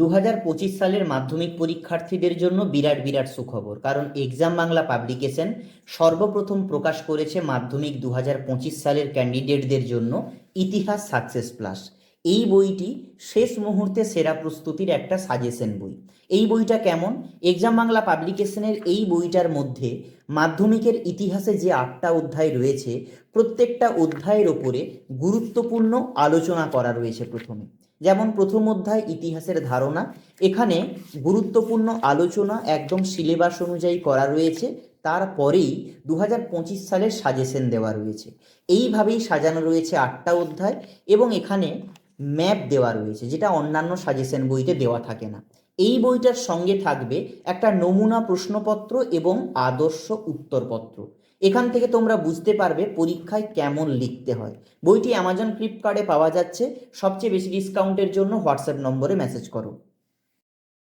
2025 সালের মাধ্যমিক পরীক্ষার্থীদের জন্য বিরাট বিরাট সুখবর, কারণ এক্সাম বাংলা পাবলিকেশন সর্বপ্রথম প্রকাশ করেছে মাধ্যমিক 2025 সালের ক্যান্ডিডেটদের জন্য ইতিহাস সাকসেস প্লাস। এই বইটি শেষ মুহূর্তে সেরা প্রস্তুতির একটা সাজেশন বই। এই বইটা কেমন? এক্সাম বাংলা পাবলিকেশনের এই বইটার মধ্যে মাধ্যমিকের ইতিহাসে যে 8টা অধ্যায় রয়েছে, প্রত্যেকটা অধ্যায়ের ওপরে গুরুত্বপূর্ণ আলোচনা করা রয়েছে। যেমন প্রথম অধ্যায় ইতিহাসের ধারণা, এখানে গুরুত্বপূর্ণ আলোচনা একদম সিলেবাস অনুযায়ী করা রয়েছে। তারপরেই 2025 সালের সাজেশন দেওয়া রয়েছে। এইভাবেই সাজানো রয়েছে 8টা অধ্যায়, এবং এখানে ম্যাপ দেওয়া রয়েছে, যেটা অন্যান্য সাজেশন বইতে দেওয়া থাকে না। এই বইটার সঙ্গে থাকবে একটা নমুনা প্রশ্নপত্র এবং আদর্শ উত্তরপত্র। এখান থেকে তোমরা বুঝতে পারবে পরীক্ষায় কেমন লিখতে হয়। বইটি অ্যামাজন ফ্লিপকার্টে পাওয়া যাচ্ছে। সবচেয়ে বেশি ডিসকাউন্টের জন্য হোয়াটসঅ্যাপ নম্বরে মেসেজ করো।